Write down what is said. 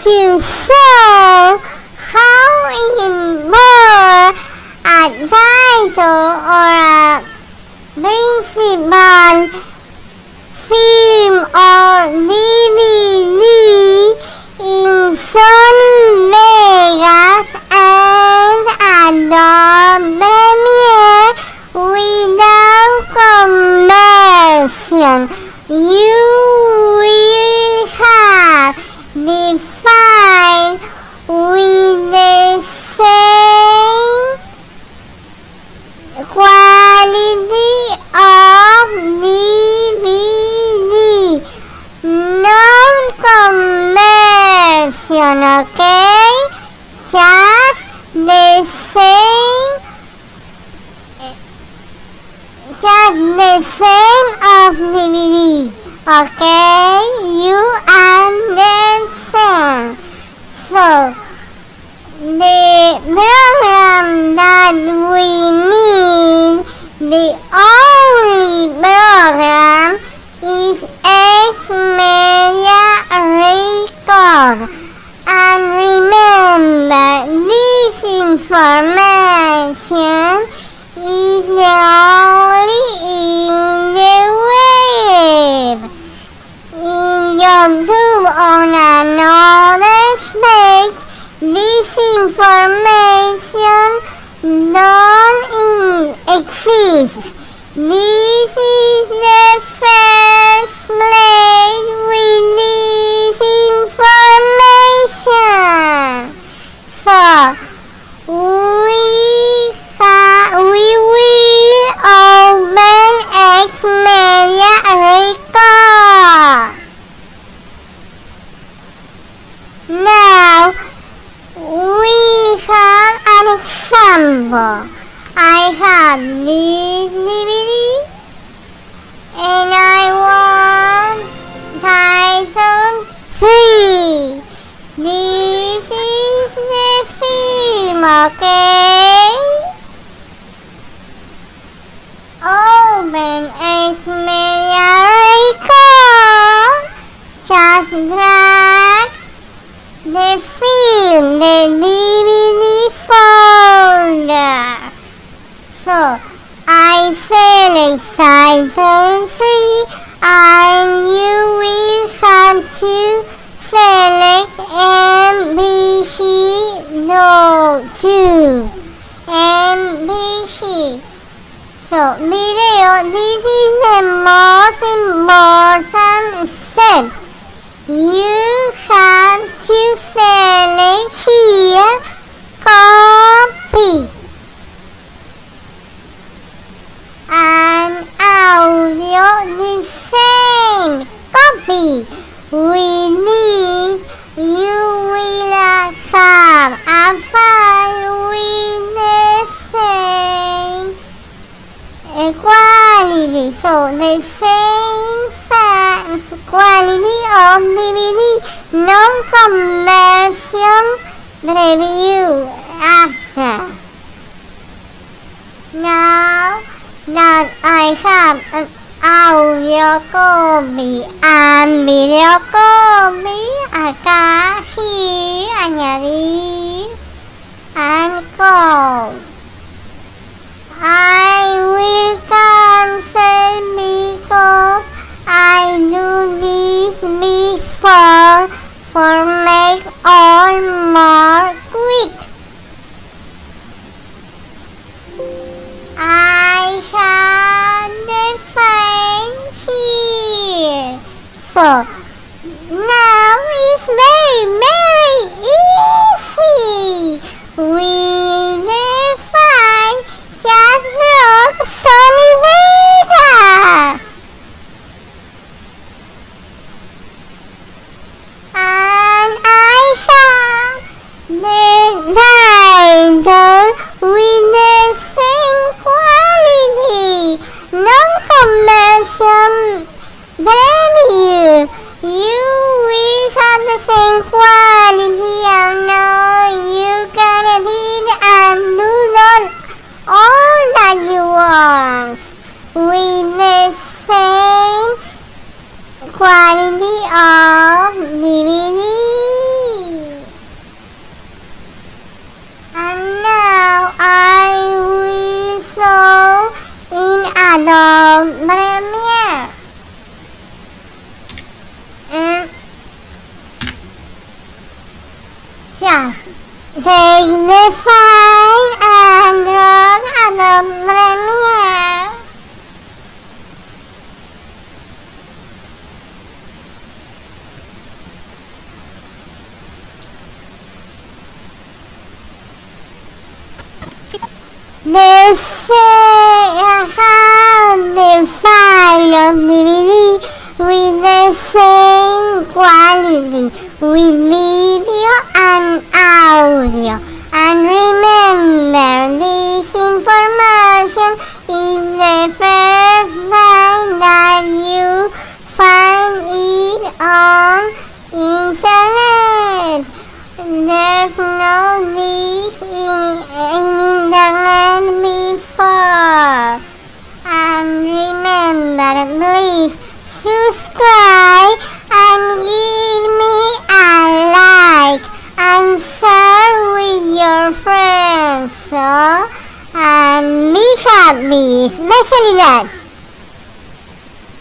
to show how in more advisor or a principal film or DVD in Sony Vegas and Adobe Premiere without conversion. You will have the file with the same quality of DVD, non-conversion, okay? Just the same of DVD, okay? You understand? So, the program that we need, the only program is Xmedia Record. And remember, this information is the only in the web. In YouTube on another page, this information don't exist. This is the first place with this information. So, we will open Xmedia Record. Now, we have an example. I have this DVD and I want title 3. This is the film, okay? Open Xmedia Record. Just drag the film, the DVD folder. So, I select title 3 and you will have to select MPC No. 2. MPC. So, video, this is the most important step. You have to select here, copy, and audio the same, copy. We need, you will have a file with the same quality, so the same quality of DVD, non-conversion preview after. Now that I have an audio copy and video copy, acá, here, añadir, and code. I will cancel because I do this before for make all more quick. I have the file here. So now it's very easy. With the file, just drag Sony Vegas. And I have the title with the same quality, non-conversion preview. You will have the same quality and now you can edit and do all that you want with the same quality of DVD. Just take the file and drag Adobe Premiere. The file of DVD with the same quality with video and audio. And remember, this information is the first